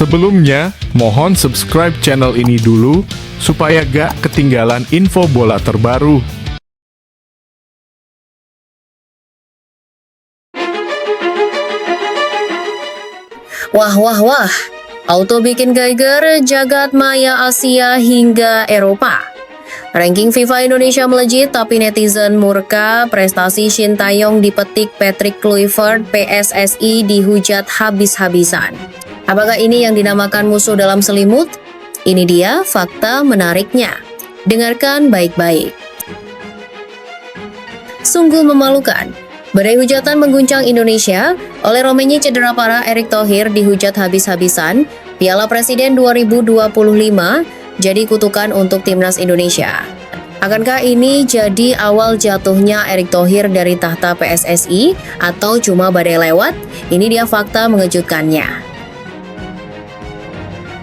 Sebelumnya, mohon subscribe channel ini dulu, supaya gak ketinggalan info bola terbaru. Wah, wah, wah. Auto bikin Geiger, jagat maya Asia hingga Eropa. Ranking FIFA Indonesia melejit, tapi netizen murka. Prestasi Shin Taeyong dipetik Patrick Kluivert, PSSI dihujat habis-habisan. Apakah ini yang dinamakan musuh dalam selimut? Ini dia fakta menariknya. Dengarkan baik-baik. Sungguh memalukan. Badai hujatan mengguncang Indonesia. Oleh Romaini cedera parah, Erick Thohir dihujat habis-habisan. Piala Presiden 2025 jadi kutukan untuk timnas Indonesia. Akankah ini jadi awal jatuhnya Erick Thohir dari tahta PSSI atau cuma badai lewat? Ini dia fakta mengejutkannya.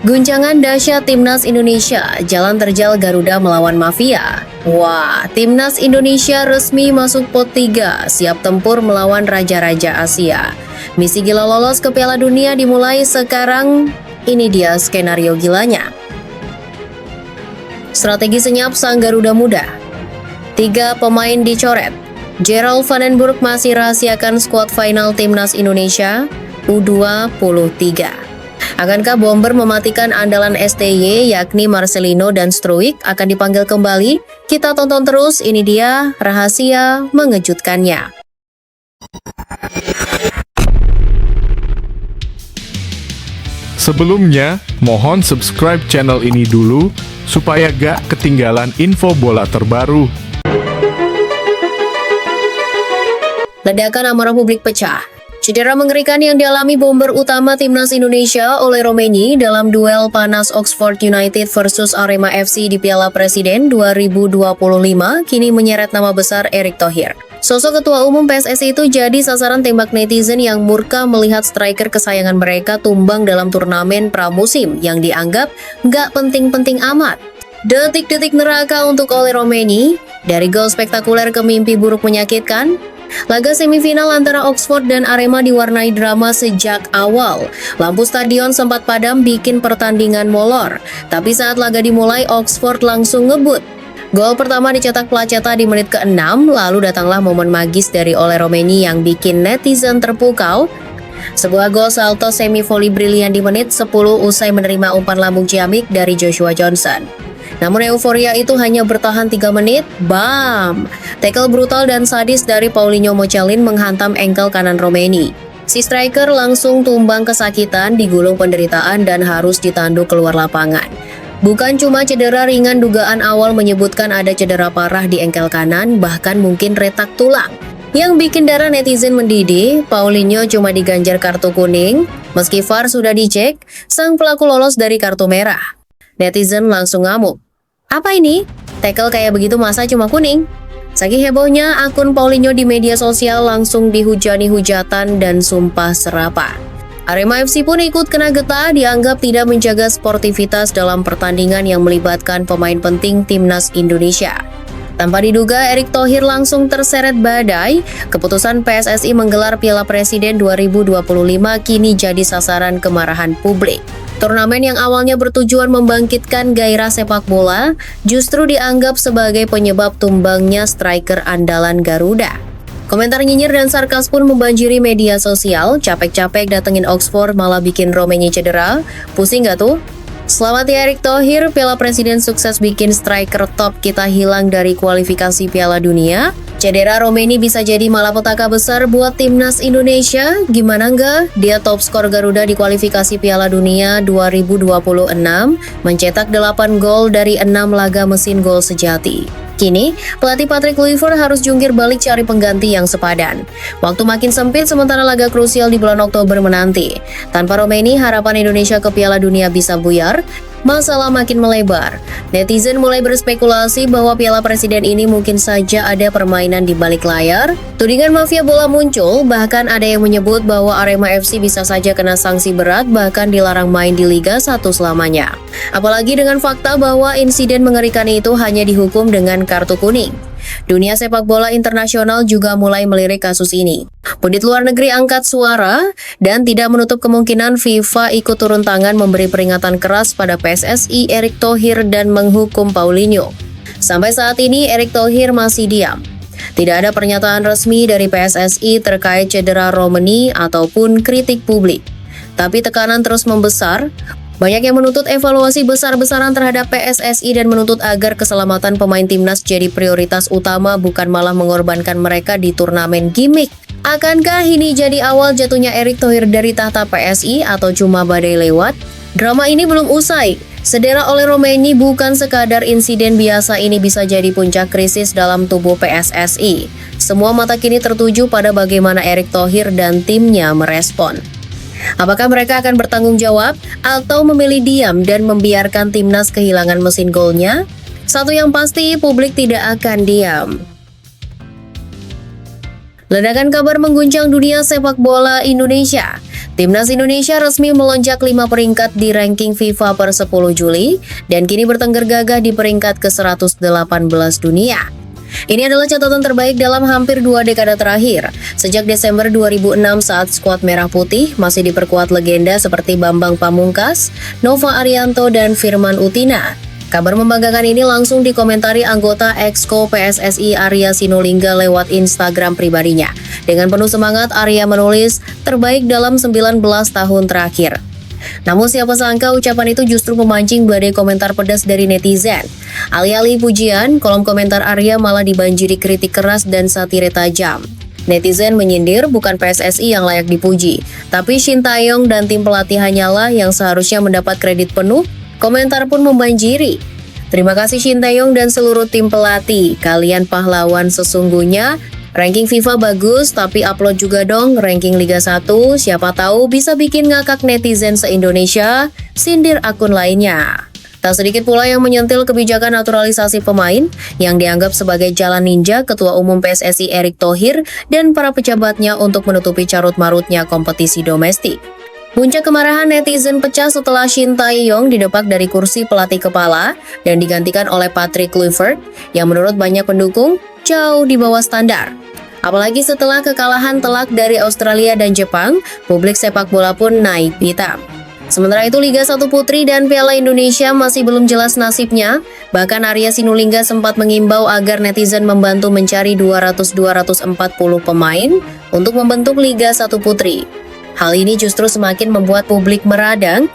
Guncangan dahsyat timnas Indonesia, jalan terjal Garuda melawan mafia. Wah, timnas Indonesia resmi masuk pot 3, siap tempur melawan raja-raja Asia. Misi gila lolos ke Piala Dunia dimulai sekarang. Ini dia skenario gilanya. Strategi senyap sang Garuda muda. 3 pemain dicoret. Gerald Vandenburg masih rahasiakan skuad final timnas Indonesia U23. Akankah bomber mematikan andalan STY yakni Marcelino dan Struijk akan dipanggil kembali? Kita tonton terus, ini dia rahasia mengejutkannya. Sebelumnya, mohon subscribe channel ini dulu, supaya gak ketinggalan info bola terbaru. Ledakan amarah publik pecah. Cedera mengerikan yang dialami bomber utama timnas Indonesia oleh Romaini dalam duel panas Oxford United versus Arema FC di Piala Presiden 2025 kini menyeret nama besar Erick Thohir. Sosok ketua umum PSSI itu jadi sasaran tembak netizen yang murka melihat striker kesayangan mereka tumbang dalam turnamen pramusim yang dianggap nggak penting-penting amat. Detik-detik neraka untuk Ole Romaini, dari gol spektakuler ke mimpi buruk menyakitkan. Laga semifinal antara Oxford dan Arema diwarnai drama sejak awal. Lampu stadion sempat padam bikin pertandingan molor. Tapi saat laga dimulai, Oxford langsung ngebut. Gol pertama dicetak Placeta di menit ke-6, lalu datanglah momen magis dari Ole Romaini yang bikin netizen terpukau. Sebuah gol salto semi-volley brilian di menit 10 usai menerima umpan lambung ciamik dari Joshua Johnson. Namun euforia itu hanya bertahan 3 menit, bam! Tackle brutal dan sadis dari Paulinho Mochelin menghantam engkel kanan Romaini. Si striker langsung tumbang kesakitan, digulung penderitaan dan harus ditanduk keluar lapangan. Bukan cuma cedera ringan, dugaan awal menyebutkan ada cedera parah di engkel kanan, bahkan mungkin retak tulang. Yang bikin darah netizen mendidih, Paulinho cuma diganjar kartu kuning. Meski VAR sudah dicek, sang pelaku lolos dari kartu merah. Netizen langsung ngamuk. Apa ini? Tackle kayak begitu masa cuma kuning? Saking hebohnya, akun Paulinho di media sosial langsung dihujani hujatan dan sumpah serapah. Arema FC pun ikut kena getah, dianggap tidak menjaga sportivitas dalam pertandingan yang melibatkan pemain penting timnas Indonesia. Tanpa diduga, Erick Thohir langsung terseret badai. Keputusan PSSI menggelar Piala Presiden 2025 kini jadi sasaran kemarahan publik. Turnamen yang awalnya bertujuan membangkitkan gairah sepak bola, justru dianggap sebagai penyebab tumbangnya striker andalan Garuda. Komentar nyinyir dan sarkas pun membanjiri media sosial. Capek-capek datengin Oxford malah bikin Romaini cedera. Pusing gak tuh? Selamat ya Erick Thohir, Piala Presiden sukses bikin striker top kita hilang dari kualifikasi Piala Dunia. Cedera Romaini bisa jadi malapetaka besar buat timnas Indonesia. Gimana enggak? Dia top skor Garuda di kualifikasi Piala Dunia 2026, mencetak 8 gol dari 6 laga mesin gol sejati. Kini, pelatih Patrick Kluivert harus jungkir balik cari pengganti yang sepadan. Waktu makin sempit sementara laga krusial di bulan Oktober menanti. Tanpa Romaini, harapan Indonesia ke Piala Dunia bisa buyar. Masalah makin melebar. Netizen mulai berspekulasi bahwa Piala Presiden ini mungkin saja ada permainan di balik layar. Tudingan mafia bola muncul, bahkan ada yang menyebut bahwa Arema FC bisa saja kena sanksi berat bahkan dilarang main di Liga 1 selamanya. Apalagi dengan fakta bahwa insiden mengerikan itu hanya dihukum dengan kartu kuning. Dunia sepak bola internasional juga mulai melirik kasus ini. Pundit luar negeri angkat suara dan tidak menutup kemungkinan FIFA ikut turun tangan memberi peringatan keras pada PSSI Erick Thohir dan menghukum Paulinho. Sampai saat ini Erick Thohir masih diam. Tidak ada pernyataan resmi dari PSSI terkait cedera Romani ataupun kritik publik. Tapi tekanan terus membesar. Banyak yang menuntut evaluasi besar-besaran terhadap PSSI dan menuntut agar keselamatan pemain timnas jadi prioritas utama, bukan malah mengorbankan mereka di turnamen gimmick. Akankah ini jadi awal jatuhnya Erick Thohir dari tahta PSI atau cuma badai lewat? Drama ini belum usai. Cedera oleh Romani bukan sekadar insiden biasa, ini bisa jadi puncak krisis dalam tubuh PSSI. Semua mata kini tertuju pada bagaimana Erick Thohir dan timnya merespon. Apakah mereka akan bertanggung jawab atau memilih diam dan membiarkan timnas kehilangan mesin golnya? Satu yang pasti, publik tidak akan diam. Ledakan kabar mengguncang dunia sepak bola Indonesia. Timnas Indonesia resmi melonjak 5 peringkat di ranking FIFA per 10 Juli dan kini bertengger gagah di peringkat ke-118 dunia. Ini adalah catatan terbaik dalam hampir 2 dekade terakhir. Sejak Desember 2006 saat skuad Merah Putih masih diperkuat legenda seperti Bambang Pamungkas, Nova Arianto, dan Firman Utina. Kabar membanggakan ini langsung dikomentari anggota Exco PSSI Arya Sinulinga lewat Instagram pribadinya. Dengan penuh semangat, Arya menulis, "Terbaik dalam 19 tahun terakhir." Namun siapa sangka ucapan itu justru memancing badai komentar pedas dari netizen. Alih-alih pujian, kolom komentar Arya malah dibanjiri kritik keras dan satire tajam. Netizen menyindir bukan PSSI yang layak dipuji, tapi Shin Tae-yong dan tim pelatih hanyalah yang seharusnya mendapat kredit penuh. Komentar pun membanjiri. "Terima kasih Shin Tae-yong dan seluruh tim pelatih, kalian pahlawan sesungguhnya. Ranking FIFA bagus, tapi upload juga dong ranking Liga 1, siapa tahu bisa bikin ngakak netizen se-Indonesia," sindir akun lainnya. Tak sedikit pula yang menyentil kebijakan naturalisasi pemain yang dianggap sebagai jalan ninja Ketua Umum PSSI Erick Thohir dan para pejabatnya untuk menutupi carut-marutnya kompetisi domestik. Puncak kemarahan netizen pecah setelah Shin Tae-yong didepak dari kursi pelatih kepala dan digantikan oleh Patrick Kluivert yang menurut banyak pendukung jauh di bawah standar. Apalagi setelah kekalahan telak dari Australia dan Jepang, publik sepak bola pun naik pitam. Sementara itu Liga 1 Putri dan Piala Indonesia masih belum jelas nasibnya. Bahkan Arya Sinulinga sempat mengimbau agar netizen membantu mencari 200-240 pemain untuk membentuk Liga 1 Putri. Hal ini justru semakin membuat publik meradang.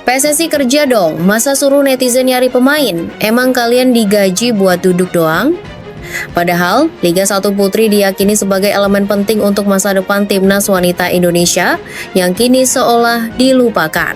PSSI kerja dong, masa suruh netizen nyari pemain? Emang kalian digaji buat duduk doang? Padahal, Liga 1 Putri diyakini sebagai elemen penting untuk masa depan timnas wanita Indonesia yang kini seolah dilupakan.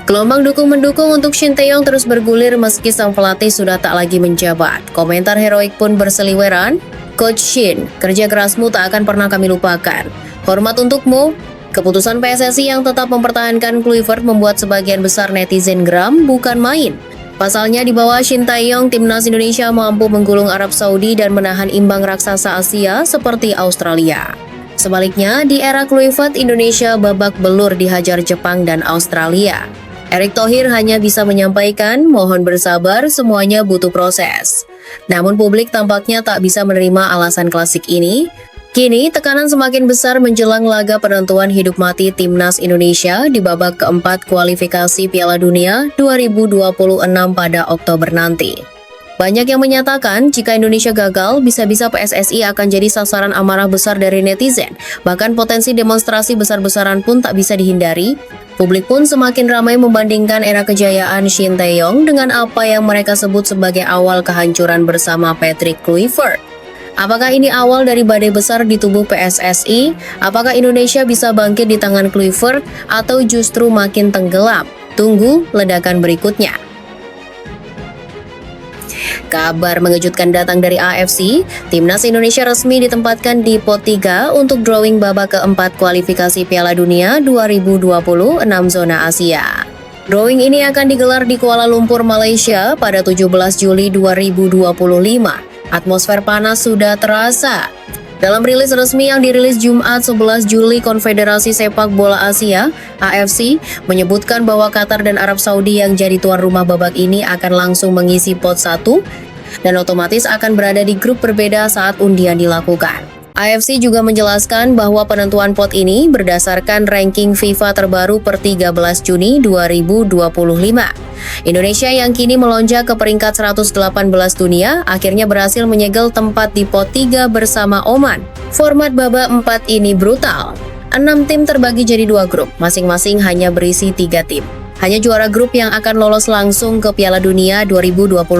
Gelombang dukung-mendukung untuk Shin Tae-yong terus bergulir meski sang pelatih sudah tak lagi menjabat. Komentar heroik pun berseliweran, "Coach Shin, kerja kerasmu tak akan pernah kami lupakan. Hormat untukmu." Keputusan PSSI yang tetap mempertahankan Kluivert membuat sebagian besar netizen geram bukan main. Pasalnya di bawah Shin Tae-yong, timnas Indonesia mampu menggulung Arab Saudi dan menahan imbang raksasa Asia seperti Australia. Sebaliknya, di era Kluivert, Indonesia babak belur dihajar Jepang dan Australia. Erick Thohir hanya bisa menyampaikan, mohon bersabar, semuanya butuh proses. Namun publik tampaknya tak bisa menerima alasan klasik ini. Kini, tekanan semakin besar menjelang laga penentuan hidup mati timnas Indonesia di babak keempat kualifikasi Piala Dunia 2026 pada Oktober nanti. Banyak yang menyatakan jika Indonesia gagal, bisa-bisa PSSI akan jadi sasaran amarah besar dari netizen. Bahkan potensi demonstrasi besar-besaran pun tak bisa dihindari. Publik pun semakin ramai membandingkan era kejayaan Shin Tae-yong dengan apa yang mereka sebut sebagai awal kehancuran bersama Patrick Kluivert. Apakah ini awal dari badai besar di tubuh PSSI? Apakah Indonesia bisa bangkit di tangan Kluivert atau justru makin tenggelam? Tunggu ledakan berikutnya. Kabar mengejutkan datang dari AFC, timnas Indonesia resmi ditempatkan di pot 3 untuk drawing babak keempat kualifikasi Piala Dunia 2026 zona Asia. Drawing ini akan digelar di Kuala Lumpur, Malaysia pada 17 Juli 2025. Atmosfer panas sudah terasa. Dalam rilis resmi yang dirilis Jumat 11 Juli, Konfederasi Sepak Bola Asia (AFC) menyebutkan bahwa Qatar dan Arab Saudi yang jadi tuan rumah babak ini akan langsung mengisi pot 1 dan otomatis akan berada di grup berbeda saat undian dilakukan. AFC juga menjelaskan bahwa penentuan pot ini berdasarkan ranking FIFA terbaru per 13 Juni 2025. Indonesia yang kini melonjak ke peringkat 118 dunia akhirnya berhasil menyegel tempat di pot 3 bersama Oman. Format babak 4 ini brutal. 6 tim terbagi jadi 2 grup, masing-masing hanya berisi 3 tim. Hanya juara grup yang akan lolos langsung ke Piala Dunia 2026.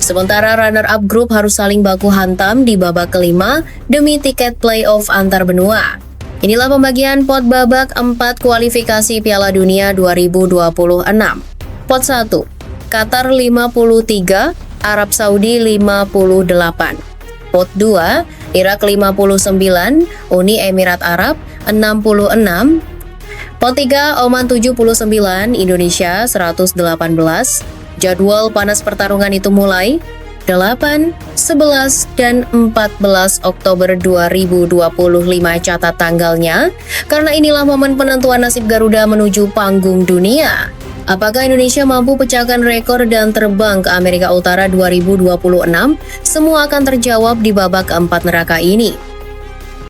Sementara runner-up grup harus saling baku hantam di babak kelima demi tiket playoff antar benua. Inilah pembagian pot babak 4 kualifikasi Piala Dunia 2026. Pot 1, Qatar 53, Arab Saudi 58. Pot 2, Irak 59, Uni Emirat Arab 66. Pot 3, Oman 79, Indonesia 118. Jadwal panas pertarungan itu mulai 8, 11, dan 14 Oktober 2025 catat tanggalnya, karena inilah momen penentuan nasib Garuda menuju panggung dunia. Apakah Indonesia mampu pecahkan rekor dan terbang ke Amerika Utara 2026? Semua akan terjawab di babak keempat neraka ini.